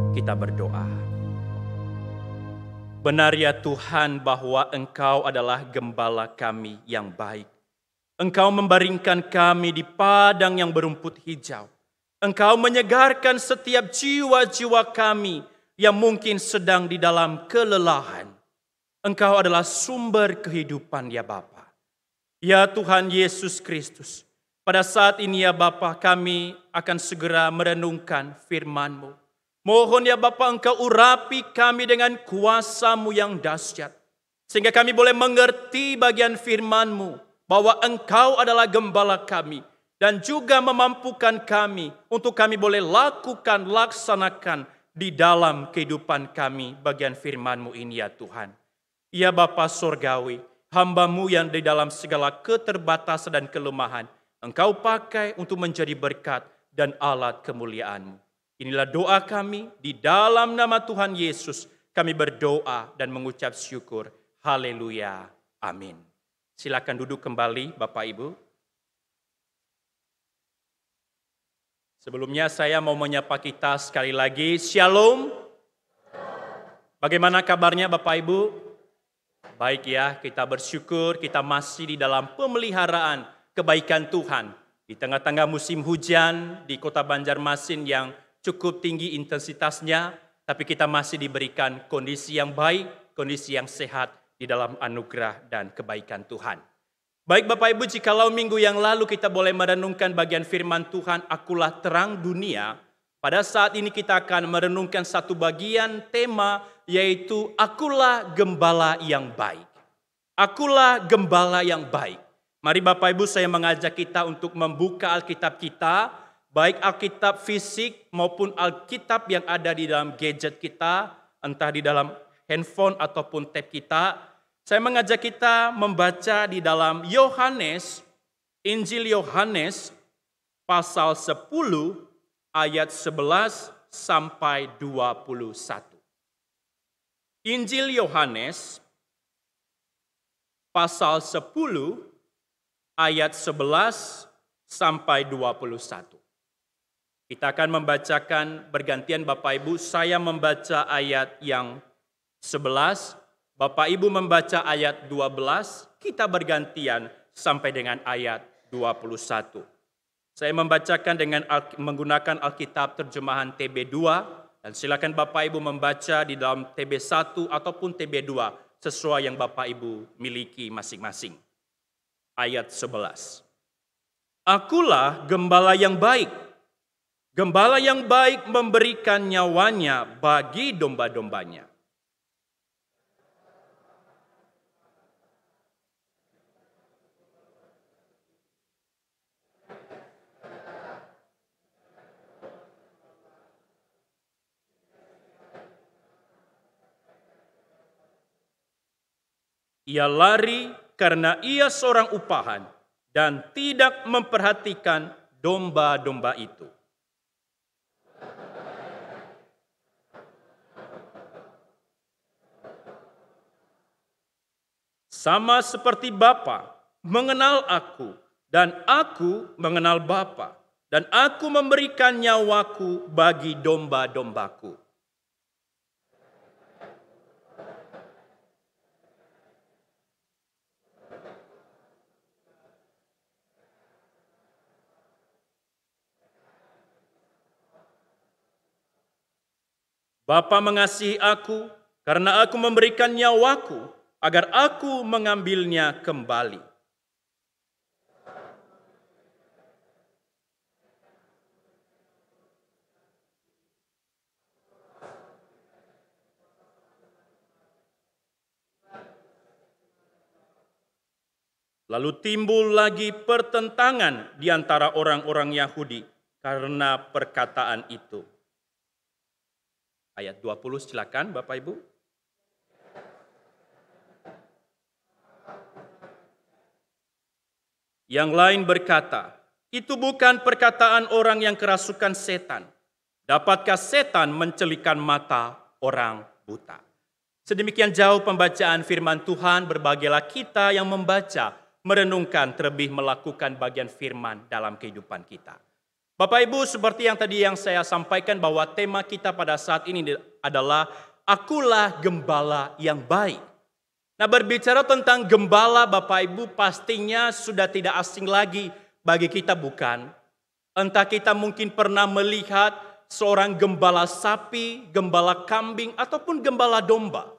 Kita berdoa. Benar ya Tuhan bahwa Engkau adalah gembala kami yang baik. Engkau membaringkan kami di padang yang berumput hijau. Engkau menyegarkan setiap jiwa-jiwa kami yang mungkin sedang di dalam kelelahan. Engkau adalah sumber kehidupan ya Bapa. Ya Tuhan Yesus Kristus, pada saat ini ya Bapa, kami akan segera merenungkan firman-Mu. Mohon ya Bapa, Engkau urapi kami dengan kuasa-Mu yang dahsyat, sehingga kami boleh mengerti bagian firman-Mu, bahwa Engkau adalah gembala kami, dan juga memampukan kami untuk kami boleh laksanakan di dalam kehidupan kami bagian firman-Mu ini ya Tuhan. Ya Bapa Sorgawi, hamba-Mu yang di dalam segala keterbatasan dan kelemahan, Engkau pakai untuk menjadi berkat dan alat kemuliaan-Mu. Inilah doa kami, di dalam nama Tuhan Yesus kami berdoa dan mengucap syukur. Haleluya. Amin. Silakan duduk kembali Bapak Ibu. Sebelumnya saya mau menyapa kita sekali lagi. Shalom. Bagaimana kabarnya Bapak Ibu? Baik ya, kita bersyukur kita masih di dalam pemeliharaan kebaikan Tuhan. Di tengah-tengah musim hujan di kota Banjarmasin yang cukup tinggi intensitasnya, tapi kita masih diberikan kondisi yang baik, kondisi yang sehat di dalam anugerah dan kebaikan Tuhan. Baik Bapak Ibu, jikalau minggu yang lalu kita boleh merenungkan bagian firman Tuhan, akulah terang dunia. Pada saat ini kita akan merenungkan satu bagian tema, yaitu akulah gembala yang baik. Akulah gembala yang baik. Mari Bapak Ibu, saya mengajak kita untuk membuka Alkitab kita, baik Alkitab fisik maupun Alkitab yang ada di dalam gadget kita, entah di dalam handphone ataupun tab kita. Saya mengajak kita membaca di dalam Yohanes, Injil Yohanes pasal 10 ayat 11 sampai 21. Injil Yohanes pasal 10 ayat 11 sampai 21. Kita akan membacakan bergantian Bapak Ibu, saya membaca ayat yang 11, Bapak Ibu membaca ayat 12, kita bergantian sampai dengan ayat 21. Saya membacakan dengan menggunakan Alkitab terjemahan TB2, dan silakan Bapak Ibu membaca di dalam TB1 ataupun TB2 sesuai yang Bapak Ibu miliki masing-masing. Ayat 11. Akulah gembala yang baik. Gembala yang baik memberikan nyawanya bagi domba-dombanya. Ia lari karena ia seorang upahan dan tidak memperhatikan domba-domba itu. Sama seperti Bapa mengenal aku dan aku mengenal Bapa, dan aku memberikan nyawaku bagi domba-dombaku. Bapa mengasihi aku karena aku memberikan nyawaku agar aku mengambilnya kembali. Lalu timbul lagi pertentangan di antara orang-orang Yahudi karena perkataan itu. Ayat 20 silakan Bapak Ibu. Yang lain berkata, itu bukan perkataan orang yang kerasukan setan. Dapatkah setan mencelikan mata orang buta? Sedemikian jauh pembacaan firman Tuhan, berbahagialah kita yang membaca, merenungkan, terlebih melakukan bagian firman dalam kehidupan kita. Bapak Ibu, seperti yang tadi saya sampaikan bahwa tema kita pada saat ini adalah Akulah Gembala yang Baik. Nah, berbicara tentang gembala, Bapak Ibu, pastinya sudah tidak asing lagi bagi kita, bukan? Entah kita mungkin pernah melihat seorang gembala sapi, gembala kambing, ataupun gembala domba.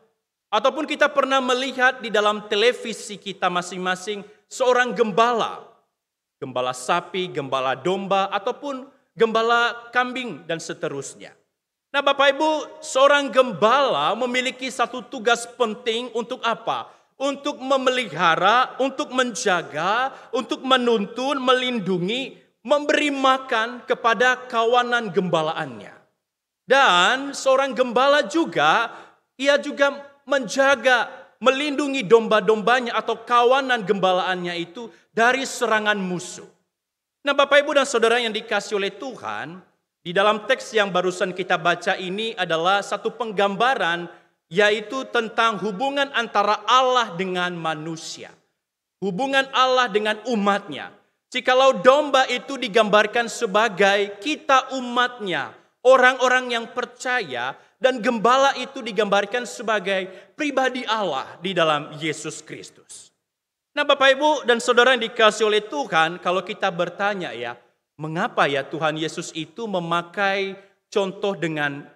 Ataupun kita pernah melihat di dalam televisi kita masing-masing seorang gembala. Gembala sapi, gembala domba, ataupun gembala kambing, dan seterusnya. Nah, Bapak Ibu, seorang gembala memiliki satu tugas penting untuk apa? Untuk memelihara, untuk menjaga, untuk menuntun, melindungi, memberi makan kepada kawanan gembalaannya. Dan seorang gembala juga, ia juga menjaga, melindungi domba-dombanya atau kawanan gembalaannya itu dari serangan musuh. Nah, Bapak Ibu dan Saudara yang dikasihi oleh Tuhan, di dalam teks yang barusan kita baca ini adalah satu penggambaran, yaitu tentang hubungan antara Allah dengan manusia. Hubungan Allah dengan umatnya. Jikalau domba itu digambarkan sebagai kita umatnya, orang-orang yang percaya, dan gembala itu digambarkan sebagai pribadi Allah di dalam Yesus Kristus. Nah, Bapak Ibu dan Saudara yang dikasihi oleh Tuhan, kalau kita bertanya ya, mengapa ya Tuhan Yesus itu memakai contoh dengan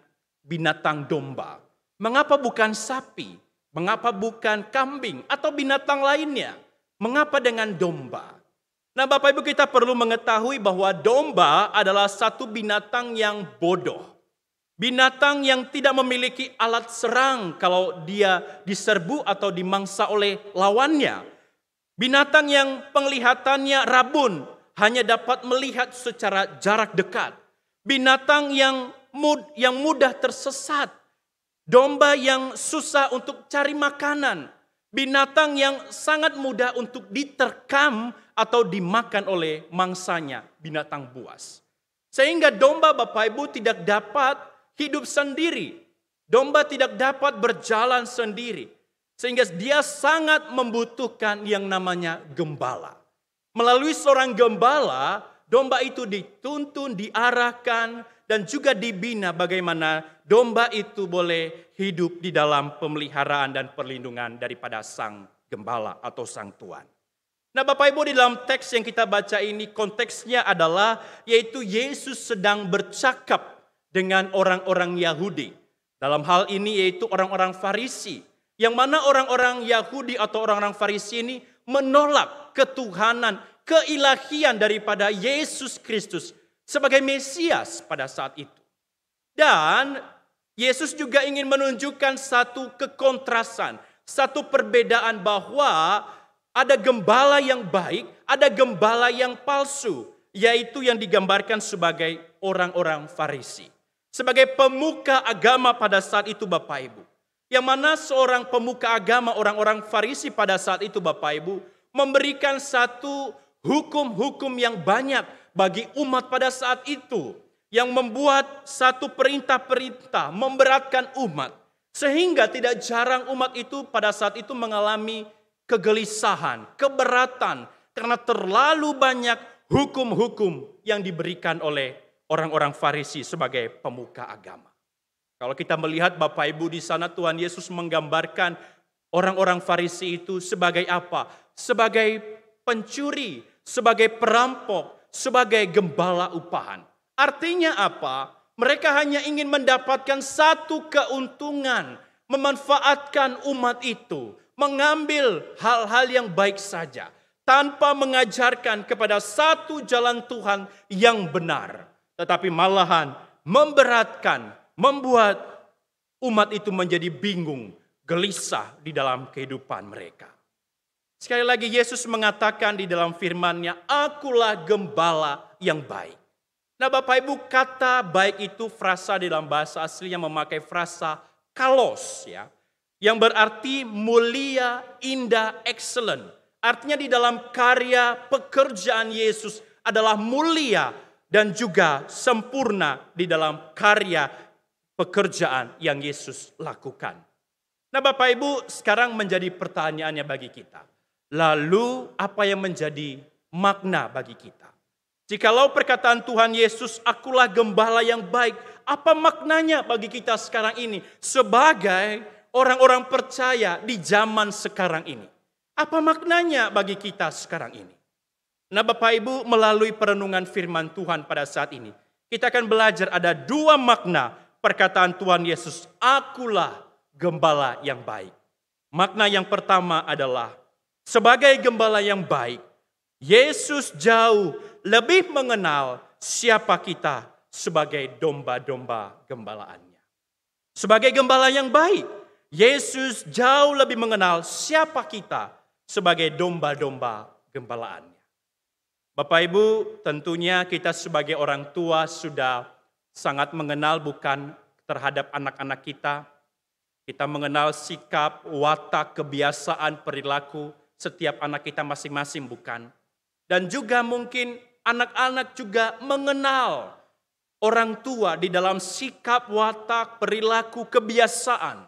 binatang domba? Mengapa bukan sapi? Mengapa bukan kambing atau binatang lainnya? Mengapa dengan domba? Nah, Bapak Ibu, kita perlu mengetahui bahwa domba adalah satu binatang yang bodoh. Binatang yang tidak memiliki alat serang kalau dia diserbu atau dimangsa oleh lawannya. Binatang yang penglihatannya rabun, hanya dapat melihat secara jarak dekat. Binatang yang mudah tersesat. Domba yang susah untuk cari makanan. Binatang yang sangat mudah untuk diterkam atau dimakan oleh mangsanya, binatang buas. Sehingga domba, Bapak Ibu, tidak dapat hidup sendiri. Domba tidak dapat berjalan sendiri. Sehingga dia sangat membutuhkan yang namanya gembala. Melalui seorang gembala, domba itu dituntun, diarahkan, dan juga dibina bagaimana domba itu boleh hidup di dalam pemeliharaan dan perlindungan daripada sang gembala atau sang tuan. Nah, Bapak Ibu, di dalam teks yang kita baca ini konteksnya adalah yaitu Yesus sedang bercakap dengan orang-orang Yahudi. Dalam hal ini yaitu orang-orang Farisi. Yang mana orang-orang Yahudi atau orang-orang Farisi ini menolak ketuhanan, keilahian daripada Yesus Kristus sebagai Mesias pada saat itu. Dan Yesus juga ingin menunjukkan satu kekontrasan, satu perbedaan bahwa ada gembala yang baik, ada gembala yang palsu, yaitu yang digambarkan sebagai orang-orang Farisi. Sebagai pemuka agama pada saat itu, Bapak Ibu. Yang mana seorang pemuka agama, orang-orang Farisi pada saat itu, Bapak Ibu, memberikan satu hukum-hukum yang banyak bagi umat pada saat itu. Yang membuat satu perintah-perintah memberatkan umat. Sehingga tidak jarang umat itu pada saat itu mengalami kegelisahan, keberatan. Karena terlalu banyak hukum-hukum yang diberikan oleh orang-orang Farisi sebagai pemuka agama. Kalau kita melihat Bapak Ibu di sana, Tuhan Yesus menggambarkan orang-orang Farisi itu sebagai apa? Sebagai pencuri, sebagai perampok, sebagai gembala upahan. Artinya apa? Mereka hanya ingin mendapatkan satu keuntungan, memanfaatkan umat itu, mengambil hal-hal yang baik saja, tanpa mengajarkan kepada satu jalan Tuhan yang benar. Tetapi malahan memberatkan, membuat umat itu menjadi bingung, gelisah di dalam kehidupan mereka. Sekali lagi Yesus mengatakan di dalam firman-Nya, Akulah gembala yang baik. Nah, Bapak Ibu, kata baik itu frasa di dalam bahasa aslinya memakai frasa kalos ya, yang berarti mulia, indah, excellent. Artinya di dalam karya pekerjaan Yesus adalah mulia dan juga sempurna di dalam karya pekerjaan yang Yesus lakukan. Nah, Bapak Ibu, sekarang menjadi pertanyaannya bagi kita. Lalu apa yang menjadi makna bagi kita? Jikalau perkataan Tuhan Yesus, akulah gembala yang baik, apa maknanya bagi kita sekarang ini sebagai orang-orang percaya di zaman sekarang ini? Apa maknanya bagi kita sekarang ini? Nah, Bapak Ibu, melalui perenungan firman Tuhan pada saat ini, kita akan belajar ada dua makna perkataan Tuhan Yesus, akulah gembala yang baik. Makna yang pertama adalah, sebagai gembala yang baik, Yesus jauh lebih mengenal siapa kita sebagai domba-domba gembalaannya. Sebagai gembala yang baik, Yesus jauh lebih mengenal siapa kita sebagai domba-domba gembalaannya. Bapak Ibu, tentunya kita sebagai orang tua sudah sangat mengenal bukan terhadap anak-anak kita. Kita mengenal sikap, watak, kebiasaan, perilaku setiap anak kita masing-masing bukan. Dan juga mungkin anak-anak juga mengenal orang tua di dalam sikap, watak, perilaku, kebiasaan.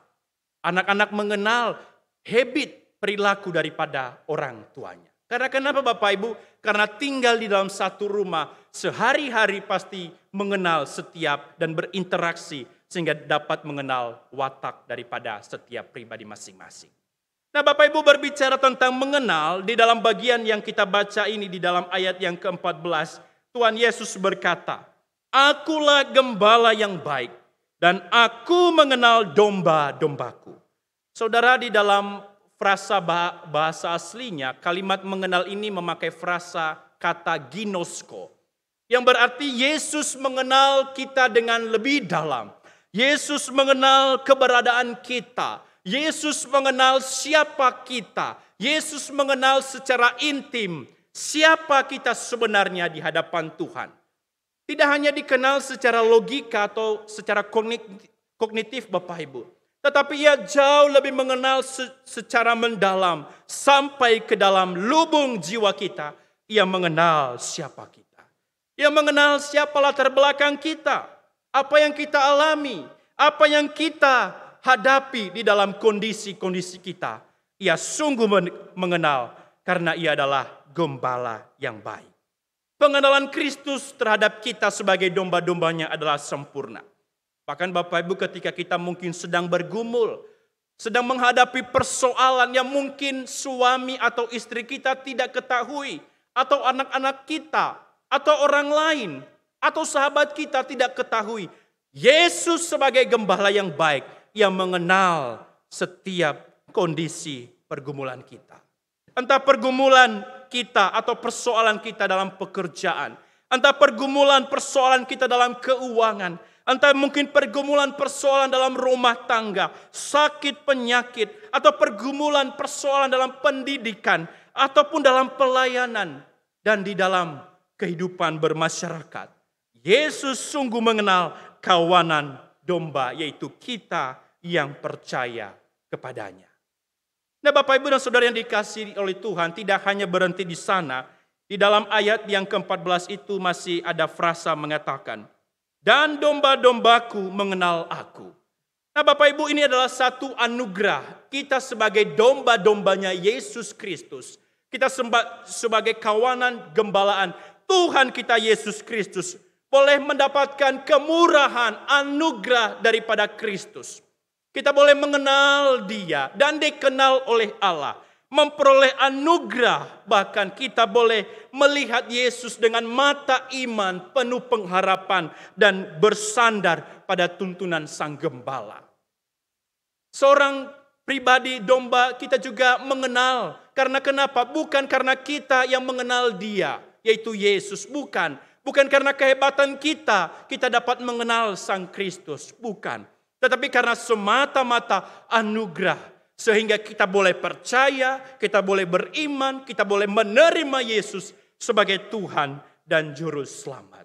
Anak-anak mengenal habit, perilaku daripada orang tuanya. Karena kenapa Bapak Ibu? Karena tinggal di dalam satu rumah, sehari-hari pasti mengenal setiap dan berinteraksi sehingga dapat mengenal watak daripada setiap pribadi masing-masing. Nah, Bapak Ibu berbicara tentang mengenal, di dalam bagian yang kita baca ini di dalam ayat yang ke-14, Tuhan Yesus berkata, akulah gembala yang baik dan aku mengenal domba-dombaku. Saudara, di dalam frasa bahasa aslinya, kalimat mengenal ini memakai frasa kata ginosko, yang berarti Yesus mengenal kita dengan lebih dalam. Yesus mengenal keberadaan kita. Yesus mengenal siapa kita. Yesus mengenal secara intim siapa kita sebenarnya di hadapan Tuhan. Tidak hanya dikenal secara logika atau secara kognitif Bapak Ibu. Tetapi ia jauh lebih mengenal secara mendalam. Sampai ke dalam lubung jiwa kita. Ia mengenal siapa kita. Ia mengenal siapa latar belakang kita. Apa yang kita alami. Apa yang kita hadapi di dalam kondisi-kondisi kita. Ia sungguh mengenal karena ia adalah gembala yang baik. Pengenalan Kristus terhadap kita sebagai domba-dombanya adalah sempurna. Bahkan Bapak Ibu ketika kita mungkin sedang bergumul, sedang menghadapi persoalan yang mungkin suami atau istri kita tidak ketahui, atau anak-anak kita, atau orang lain, atau sahabat kita tidak ketahui. Yesus sebagai gembala yang baik, yang mengenal setiap kondisi pergumulan kita. Entah pergumulan kita atau persoalan kita dalam pekerjaan. Entah pergumulan persoalan kita dalam keuangan. Entah mungkin pergumulan persoalan dalam rumah tangga. Sakit, penyakit. Atau pergumulan persoalan dalam pendidikan. Ataupun dalam pelayanan. Dan di dalam kehidupan bermasyarakat. Yesus sungguh mengenal kawanan domba, yaitu kita yang percaya kepadanya. Nah, Bapak Ibu dan Saudara yang dikasihi oleh Tuhan, tidak hanya berhenti di sana. Di dalam ayat yang ke-14 itu masih ada frasa mengatakan, dan domba-dombaku mengenal aku. Nah, Bapak Ibu, ini adalah satu anugerah. Kita sebagai domba-dombanya Yesus Kristus. Kita sebagai kawanan gembalaan Tuhan kita Yesus Kristus. Boleh mendapatkan kemurahan, anugerah daripada Kristus. Kita boleh mengenal Dia dan dikenal oleh Allah. Memperoleh anugerah, bahkan kita boleh melihat Yesus dengan mata iman, penuh pengharapan dan bersandar pada tuntunan Sang Gembala. Seorang pribadi domba kita juga mengenal. Karena kenapa? Bukan karena kita yang mengenal Dia, yaitu Yesus. Bukan karena kehebatan kita dapat mengenal Sang Kristus. Bukan. Tetapi karena semata-mata anugerah. Sehingga kita boleh percaya, kita boleh beriman, kita boleh menerima Yesus sebagai Tuhan dan Juru Selamat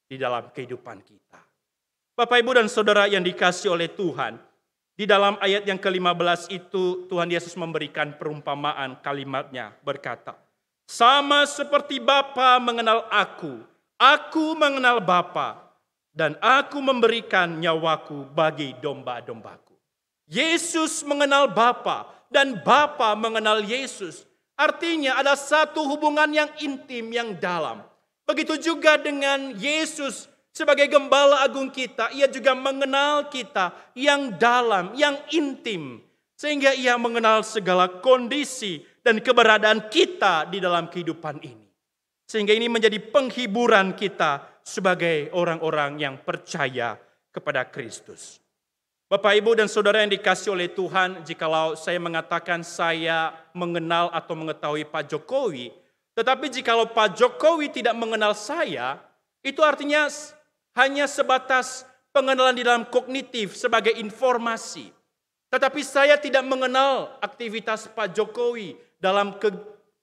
di dalam kehidupan kita. Bapak, Ibu, dan Saudara yang dikasihi oleh Tuhan. Di dalam ayat yang ke-15 itu Tuhan Yesus memberikan perumpamaan kalimatnya berkata, sama seperti Bapa mengenal aku mengenal Bapa. Dan aku memberikan nyawaku bagi domba-dombaku. Yesus mengenal Bapa dan Bapa mengenal Yesus. Artinya ada satu hubungan yang intim, yang dalam. Begitu juga dengan Yesus sebagai gembala agung kita. Ia juga mengenal kita yang dalam, yang intim. Sehingga ia mengenal segala kondisi dan keberadaan kita di dalam kehidupan ini. Sehingga ini menjadi penghiburan kita sebagai orang-orang yang percaya kepada Kristus. Bapak, Ibu, dan Saudara yang dikasihi oleh Tuhan, jikalau saya mengatakan saya mengenal atau mengetahui Pak Jokowi, tetapi jikalau Pak Jokowi tidak mengenal saya, itu artinya hanya sebatas pengenalan di dalam kognitif sebagai informasi. Tetapi saya tidak mengenal aktivitas Pak Jokowi dalam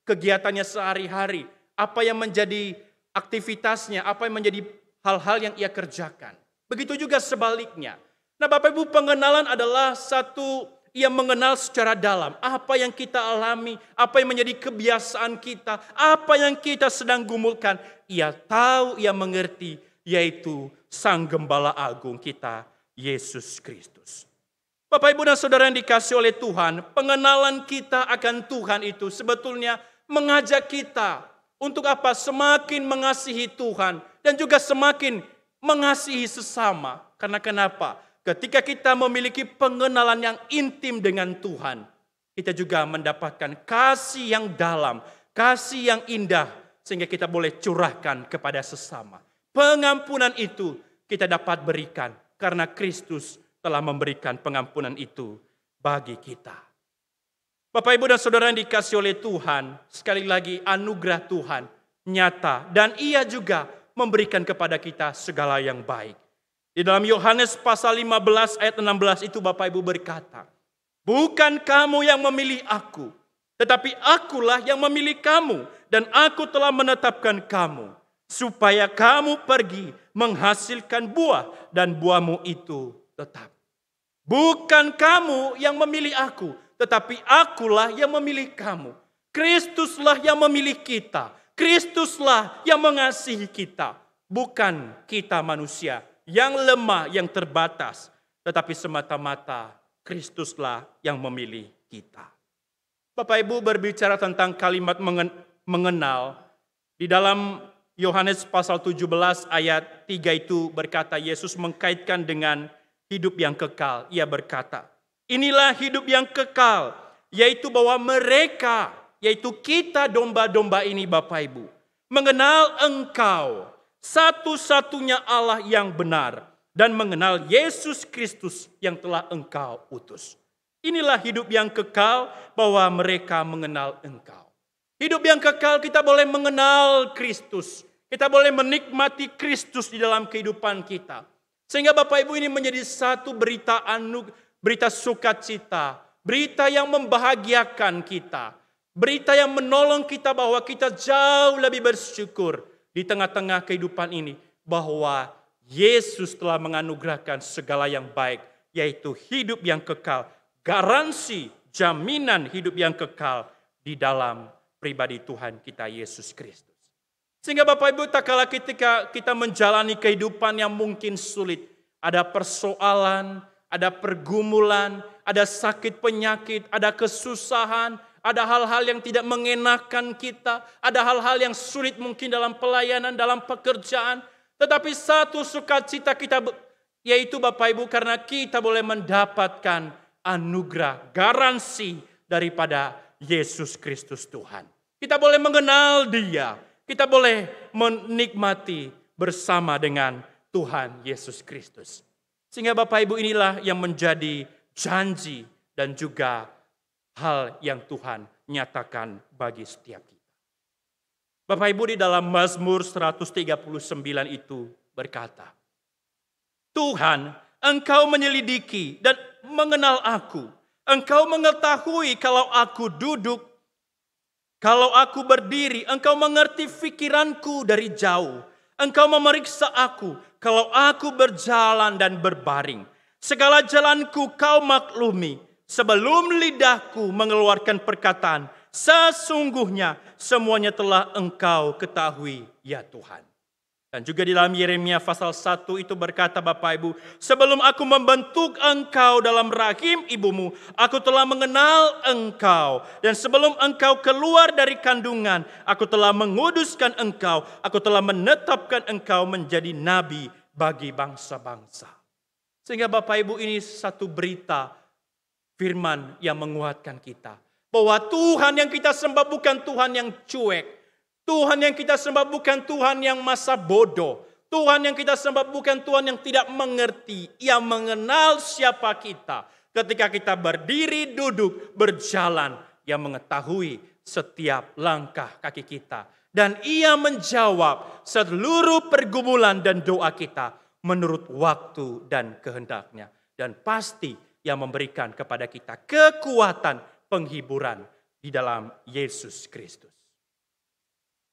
kegiatannya sehari-hari. Apa yang menjadi aktivitasnya, apa yang menjadi hal-hal yang ia kerjakan. Begitu juga sebaliknya. Nah, Bapak Ibu, pengenalan adalah satu yang mengenal secara dalam. Apa yang kita alami, apa yang menjadi kebiasaan kita, apa yang kita sedang gumulkan. Ia tahu, ia mengerti, yaitu Sang Gembala Agung kita, Yesus Kristus. Bapak, Ibu, dan Saudara yang dikasihi oleh Tuhan, pengenalan kita akan Tuhan itu sebetulnya mengajak kita untuk apa? Semakin mengasihi Tuhan dan juga semakin mengasihi sesama. Karena kenapa? Ketika kita memiliki pengenalan yang intim dengan Tuhan, kita juga mendapatkan kasih yang dalam, kasih yang indah, sehingga kita boleh curahkan kepada sesama. Pengampunan itu kita dapat berikan, karena Kristus telah memberikan pengampunan itu bagi kita. Bapak, Ibu, dan Saudara yang dikasihi oleh Tuhan, sekali lagi anugerah Tuhan nyata, dan ia juga memberikan kepada kita segala yang baik. Di dalam Yohanes pasal 15 ayat 16 itu Bapak Ibu berkata, "Bukan kamu yang memilih aku, tetapi akulah yang memilih kamu, dan aku telah menetapkan kamu, supaya kamu pergi menghasilkan buah, dan buahmu itu tetap." Bukan kamu yang memilih aku, tetapi akulah yang memilih kamu. Kristuslah yang memilih kita. Kristuslah yang mengasihi kita. Bukan kita manusia yang lemah, yang terbatas. Tetapi semata-mata Kristuslah yang memilih kita. Bapak Ibu berbicara tentang kalimat mengenal. Di dalam Yohanes pasal 17 ayat 3 itu berkata, Yesus mengkaitkan dengan hidup yang kekal. Ia berkata, inilah hidup yang kekal, yaitu bahwa mereka, yaitu kita domba-domba ini Bapak Ibu, mengenal Engkau, satu-satunya Allah yang benar, dan mengenal Yesus Kristus yang telah Engkau utus. Inilah hidup yang kekal, bahwa mereka mengenal Engkau. Hidup yang kekal, kita boleh mengenal Kristus. Kita boleh menikmati Kristus di dalam kehidupan kita. Sehingga Bapak Ibu ini menjadi satu berita sukacita. Berita yang membahagiakan kita. Berita yang menolong kita bahwa kita jauh lebih bersyukur di tengah-tengah kehidupan ini, bahwa Yesus telah menganugerahkan segala yang baik, yaitu hidup yang kekal, garansi, jaminan hidup yang kekal di dalam pribadi Tuhan kita Yesus Kristus. Sehingga Bapak Ibu, tak kala ketika kita menjalani kehidupan yang mungkin sulit, ada persoalan, ada pergumulan, ada sakit penyakit, ada kesusahan, ada hal-hal yang tidak mengenakan kita, ada hal-hal yang sulit mungkin dalam pelayanan, dalam pekerjaan. Tetapi satu sukacita kita, yaitu Bapak Ibu, karena kita boleh mendapatkan anugerah, garansi daripada Yesus Kristus Tuhan. Kita boleh mengenal Dia, kita boleh menikmati bersama dengan Tuhan Yesus Kristus. Sehingga Bapak Ibu, inilah yang menjadi janji dan juga hal yang Tuhan nyatakan bagi setiap kita. Bapak Ibu, di dalam Mazmur 139 itu berkata, Tuhan, Engkau menyelidiki dan mengenal aku. Engkau mengetahui kalau aku duduk, kalau aku berdiri. Engkau mengerti pikiranku dari jauh. Engkau memeriksa aku kalau aku berjalan dan berbaring. Segala jalanku kau maklumi. Sebelum lidahku mengeluarkan perkataan, sesungguhnya semuanya telah Engkau ketahui, ya Tuhan. Dan juga di dalam Yeremia pasal 1 itu berkata Bapak Ibu, sebelum aku membentuk engkau dalam rahim ibumu, aku telah mengenal engkau. Dan sebelum engkau keluar dari kandungan, aku telah menguduskan engkau. Aku telah menetapkan engkau menjadi nabi bagi bangsa-bangsa. Sehingga Bapak Ibu, ini satu berita firman yang menguatkan kita. Bahwa Tuhan yang kita sembah bukan Tuhan yang cuek. Tuhan yang kita sembah bukan Tuhan yang masa bodoh. Tuhan yang kita sembah bukan Tuhan yang tidak mengerti. Ia mengenal siapa kita. Ketika kita berdiri, duduk, berjalan. Ia mengetahui setiap langkah kaki kita. Dan ia menjawab seluruh pergumulan dan doa kita menurut waktu dan kehendaknya. Dan pasti ia memberikan kepada kita kekuatan penghiburan di dalam Yesus Kristus.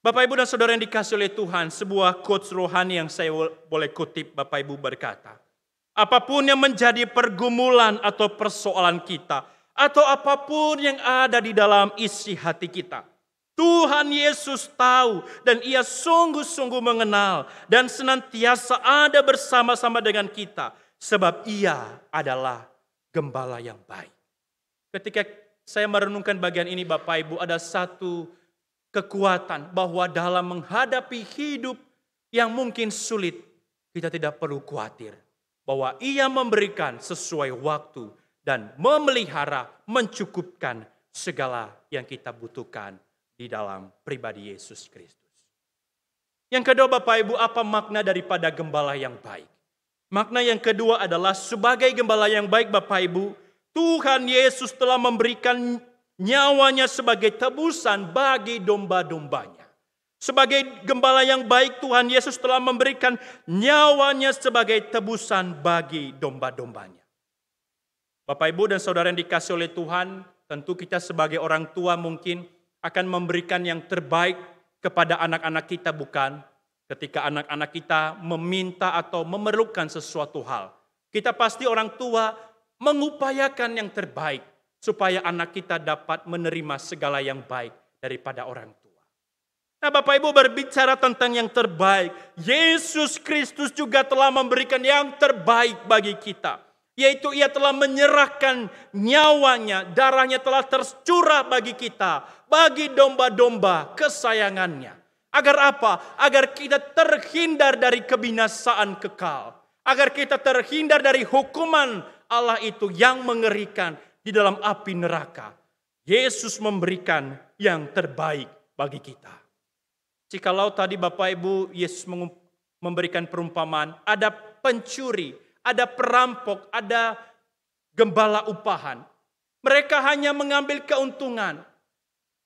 Bapak Ibu dan Saudara yang dikasihi oleh Tuhan, sebuah quotes rohani yang saya boleh kutip, Bapak Ibu berkata, apapun yang menjadi pergumulan atau persoalan kita, atau apapun yang ada di dalam isi hati kita, Tuhan Yesus tahu dan ia sungguh-sungguh mengenal dan senantiasa ada bersama-sama dengan kita, sebab ia adalah gembala yang baik. Ketika saya merenungkan bagian ini Bapak Ibu, ada satu kekuatan bahwa dalam menghadapi hidup yang mungkin sulit, kita tidak perlu khawatir. Bahwa ia memberikan sesuai waktu dan memelihara, mencukupkan segala yang kita butuhkan di dalam pribadi Yesus Kristus. Yang kedua Bapak Ibu, apa makna daripada gembala yang baik? Makna yang kedua adalah sebagai gembala yang baik Bapak Ibu, Tuhan Yesus telah memberikan nyawanya sebagai tebusan bagi domba-dombanya. Sebagai gembala yang baik, Tuhan Yesus telah memberikan nyawanya sebagai tebusan bagi domba-dombanya. Bapak Ibu dan Saudara yang dikasihi oleh Tuhan, tentu kita sebagai orang tua mungkin akan memberikan yang terbaik kepada anak-anak kita, bukan? Ketika anak-anak kita meminta atau memerlukan sesuatu hal, kita pasti orang tua mengupayakan yang terbaik supaya anak kita dapat menerima segala yang baik daripada orang tua. Nah Bapak Ibu, berbicara tentang yang terbaik, Yesus Kristus juga telah memberikan yang terbaik bagi kita. Yaitu ia telah menyerahkan nyawanya, darahnya telah tercurah bagi kita, bagi domba-domba kesayangannya. Agar apa? Agar kita terhindar dari kebinasaan kekal. Agar kita terhindar dari hukuman Allah itu yang mengerikan di dalam api neraka. Yesus memberikan yang terbaik bagi kita. Jikalau tadi Bapak Ibu Yesus memberikan perumpamaan, ada pencuri, ada perampok, ada gembala upahan. Mereka hanya mengambil keuntungan.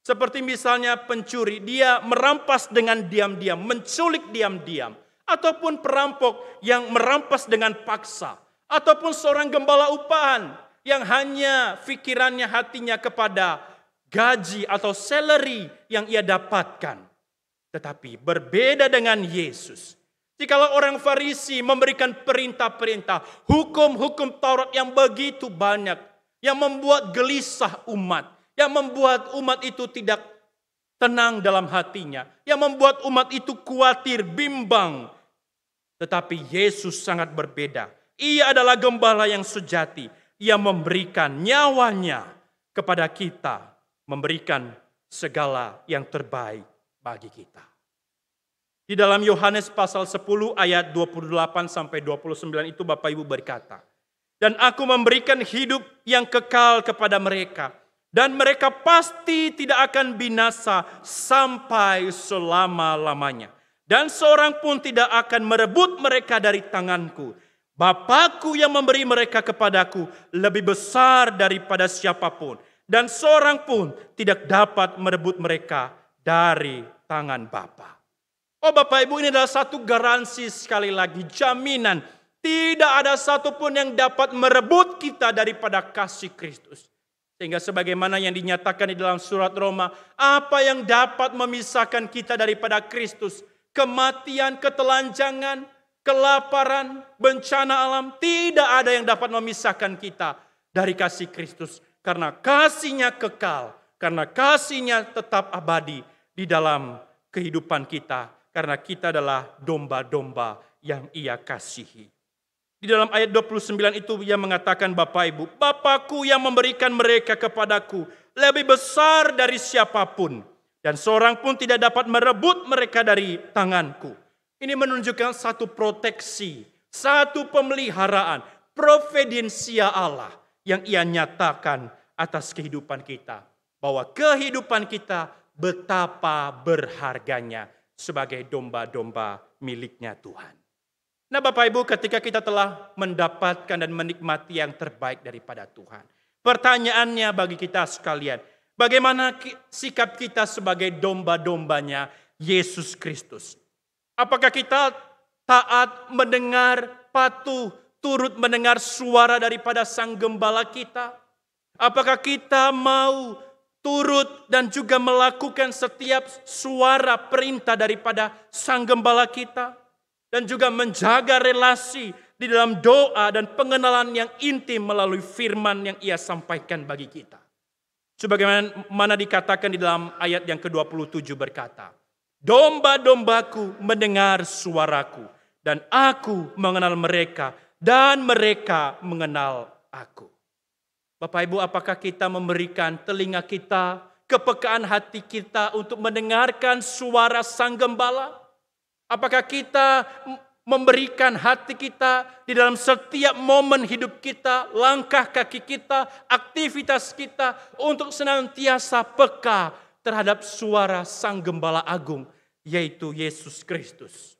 Seperti misalnya pencuri, dia merampas dengan diam-diam, menculik diam-diam. Ataupun perampok yang merampas dengan paksa. Ataupun seorang gembala upahan yang hanya pikirannya, hatinya kepada gaji atau salary yang ia dapatkan. Tetapi berbeda dengan Yesus. Jikalau orang Farisi memberikan perintah-perintah, hukum-hukum Taurat yang begitu banyak, yang membuat gelisah umat, yang membuat umat itu tidak tenang dalam hatinya, yang membuat umat itu khawatir, bimbang. Tetapi Yesus sangat berbeda. Ia adalah gembala yang sejati. Ia memberikan nyawanya kepada kita, memberikan segala yang terbaik bagi kita. Di dalam Yohanes pasal 10 ayat 28 sampai 29 itu Bapak Ibu berkata, dan aku memberikan hidup yang kekal kepada mereka, dan mereka pasti tidak akan binasa sampai selama-lamanya. Dan seorang pun tidak akan merebut mereka dari tanganku. Bapakku yang memberi mereka kepadaku lebih besar daripada siapapun. Dan seorang pun tidak dapat merebut mereka dari tangan Bapa. Oh Bapak Ibu, ini adalah satu garansi, sekali lagi jaminan. Tidak ada satupun yang dapat merebut kita daripada kasih Kristus. Sehingga sebagaimana yang dinyatakan di dalam surat Roma, apa yang dapat memisahkan kita daripada Kristus? Kematian, ketelanjangan, kelaparan, bencana alam, tidak ada yang dapat memisahkan kita dari kasih Kristus. Karena kasih-Nya kekal, karena kasih-Nya tetap abadi di dalam kehidupan kita. karena kita adalah domba-domba yang Ia kasihi. Di dalam ayat 29 itu Ia mengatakan, Bapak Ibu, Bapakku yang memberikan mereka kepadaku lebih besar dari siapapun, dan seorang pun tidak dapat merebut mereka dari tanganku. Ini menunjukkan satu proteksi, satu pemeliharaan, providensia Allah yang Ia nyatakan atas kehidupan kita. Bahwa kehidupan kita betapa berharganya sebagai domba-domba miliknya Tuhan. Nah Bapak Ibu, ketika kita telah mendapatkan dan menikmati yang terbaik daripada Tuhan, pertanyaannya bagi kita sekalian, bagaimana sikap kita sebagai domba-dombanya Yesus Kristus? Apakah kita taat, mendengar, patuh, turut mendengar suara daripada Sang Gembala kita? Apakah kita mau turut dan juga melakukan setiap suara perintah daripada Sang Gembala kita? Dan juga menjaga relasi di dalam doa dan pengenalan yang intim melalui firman yang Ia sampaikan bagi kita. Sebagaimana dikatakan di dalam ayat yang ke-27 berkata, domba-dombaku mendengar suaraku, dan aku mengenal mereka, dan mereka mengenal aku. Bapak Ibu, apakah kita memberikan telinga kita, kepekaan hati kita untuk mendengarkan suara Sang Gembala? Apakah kita memberikan hati kita di dalam setiap momen hidup kita, langkah kaki kita, aktivitas kita untuk senantiasa peka terhadap suara Sang Gembala Agung, yaitu Yesus Kristus.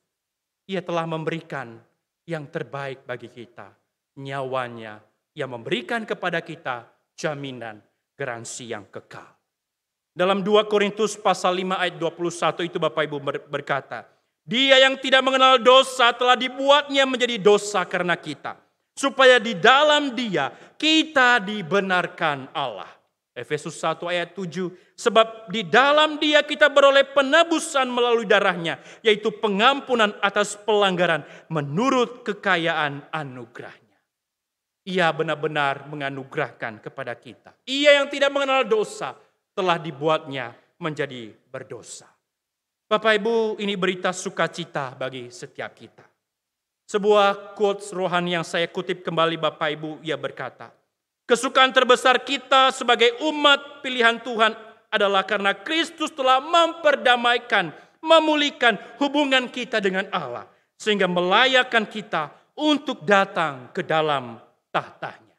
Ia telah memberikan yang terbaik bagi kita, nyawanya. Ia memberikan kepada kita jaminan garansi yang kekal. Dalam 2 Korintus pasal 5 ayat 21 itu Bapak Ibu berkata, Dia yang tidak mengenal dosa telah dibuatnya menjadi dosa karena kita, supaya di dalam Dia kita dibenarkan Allah. Efesus 1 ayat 7, sebab di dalam Dia kita beroleh penebusan melalui darahnya, yaitu pengampunan atas pelanggaran menurut kekayaan anugerahnya. Ia benar-benar menganugerahkan kepada kita. Ia yang tidak mengenal dosa telah dibuatnya menjadi berdosa. Bapak Ibu, ini berita sukacita bagi setiap kita. Sebuah quotes rohani yang saya kutip kembali Bapak Ibu, ia berkata, kesukaan terbesar kita sebagai umat pilihan Tuhan adalah karena Kristus telah memperdamaikan, memulihkan hubungan kita dengan Allah, sehingga melayakkan kita untuk datang ke dalam tahtanya.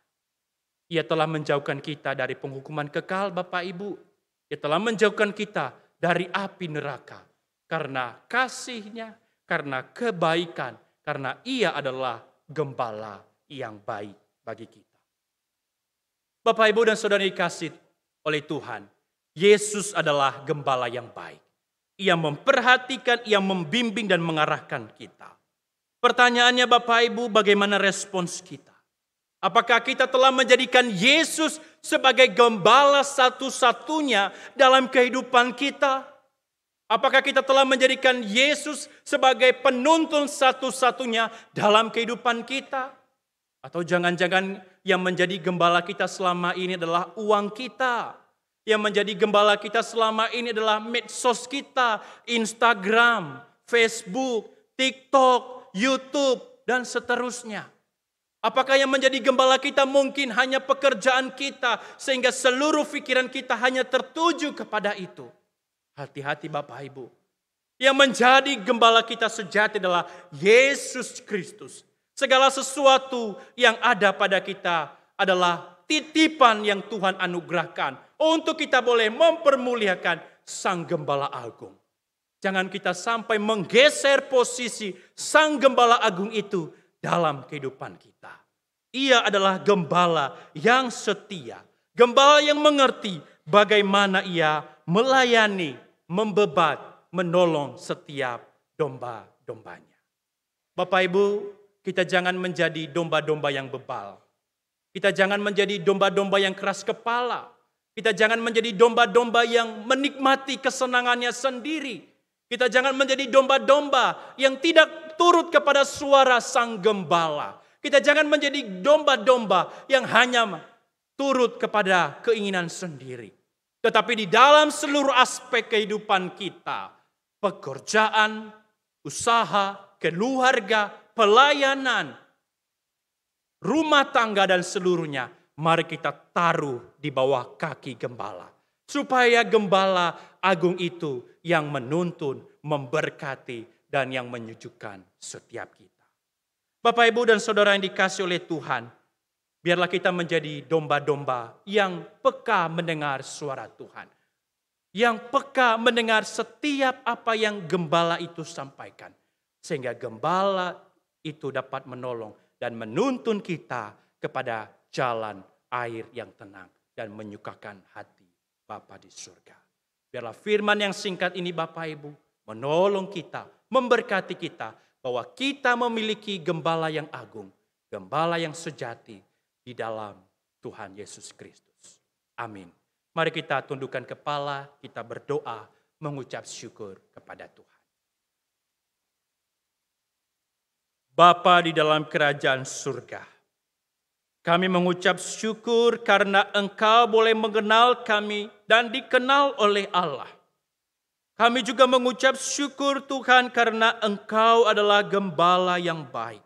Ia telah menjauhkan kita dari penghukuman kekal Bapak Ibu. Ia telah menjauhkan kita dari api neraka. Karena kasih-Nya, karena kebaikan, karena Ia adalah gembala yang baik bagi kita. Bapak, Ibu, dan Saudara dikasihi oleh Tuhan, Yesus adalah gembala yang baik. Ia memperhatikan, Ia membimbing dan mengarahkan kita. Pertanyaannya Bapak Ibu, bagaimana respons kita? Apakah kita telah menjadikan Yesus sebagai gembala satu-satunya dalam kehidupan kita? Apakah kita telah menjadikan Yesus sebagai penuntun satu-satunya dalam kehidupan kita? Atau jangan-jangan yang menjadi gembala kita selama ini adalah uang kita. Yang menjadi gembala kita selama ini adalah medsos kita, Instagram, Facebook, TikTok, YouTube, dan seterusnya. Apakah yang menjadi gembala kita mungkin hanya pekerjaan kita, sehingga seluruh pikiran kita hanya tertuju kepada itu? Hati-hati Bapak Ibu. Yang menjadi gembala kita sejati adalah Yesus Kristus. Segala sesuatu yang ada pada kita adalah titipan yang Tuhan anugerahkan untuk kita boleh mempermuliakan Sang Gembala Agung. Jangan kita sampai menggeser posisi Sang Gembala Agung itu dalam kehidupan kita. Ia adalah gembala yang setia, gembala yang mengerti bagaimana ia melayani, membebat, menolong setiap domba-dombanya. Bapak Ibu, kita jangan menjadi domba-domba yang bebal. Kita jangan menjadi domba-domba yang keras kepala. Kita jangan menjadi domba-domba yang menikmati kesenangannya sendiri. Kita jangan menjadi domba-domba yang tidak turut kepada suara Sang Gembala. Kita jangan menjadi domba-domba yang hanya turut kepada keinginan sendiri. Tetapi di dalam seluruh aspek kehidupan kita, pekerjaan, usaha, keluarga, pelayanan, rumah tangga dan seluruhnya, mari kita taruh di bawah kaki gembala. Supaya gembala agung itu yang menuntun, memberkati, dan yang menyejukkan setiap kita. Bapak, Ibu, dan Saudara yang dikasihi oleh Tuhan, biarlah kita menjadi domba-domba yang peka mendengar suara Tuhan. Yang peka mendengar setiap apa yang gembala itu sampaikan. Sehingga gembala itu dapat menolong dan menuntun kita kepada jalan air yang tenang dan menyukakan hati Bapa di surga. Biarlah firman yang singkat ini Bapak Ibu menolong kita, memberkati kita bahwa kita memiliki gembala yang agung, gembala yang sejati di dalam Tuhan Yesus Kristus. Amin. Mari kita tundukkan kepala, kita berdoa, mengucap syukur kepada Tuhan. Bapa di dalam kerajaan surga, kami mengucap syukur karena Engkau boleh mengenal kami dan dikenal oleh Allah. Kami juga mengucap syukur Tuhan karena Engkau adalah gembala yang baik.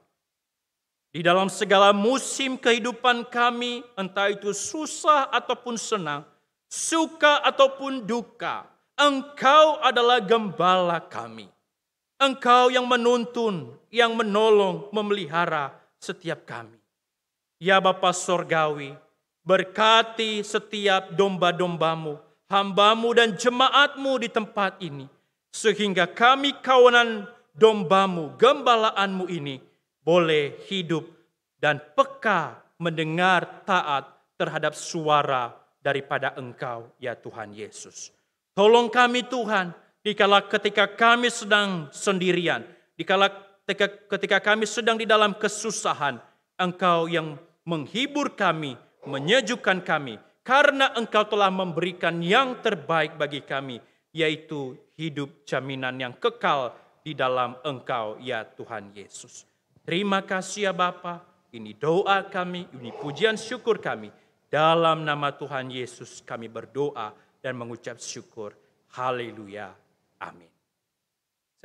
Di dalam segala musim kehidupan kami, entah itu susah ataupun senang, suka ataupun duka, Engkau adalah gembala kami. Engkau yang menuntun, yang menolong, memelihara setiap kami. Ya Bapa Sorgawi, berkati setiap domba-dombamu, hambamu dan jemaatmu di tempat ini. Sehingga kami kawanan dombamu, gembalaanmu ini boleh hidup dan peka mendengar taat terhadap suara daripada Engkau ya Tuhan Yesus. Tolong kami Tuhan, dikala ketika kami sedang sendirian, dikala ketika kami sedang di dalam kesusahan, Engkau yang menghibur kami, menyejukkan kami, karena Engkau telah memberikan yang terbaik bagi kami, yaitu hidup jaminan yang kekal di dalam Engkau, ya Tuhan Yesus. Terima kasih ya Bapa, ini doa kami, ini pujian syukur kami. Dalam nama Tuhan Yesus kami berdoa dan mengucap syukur. Haleluya. Amin.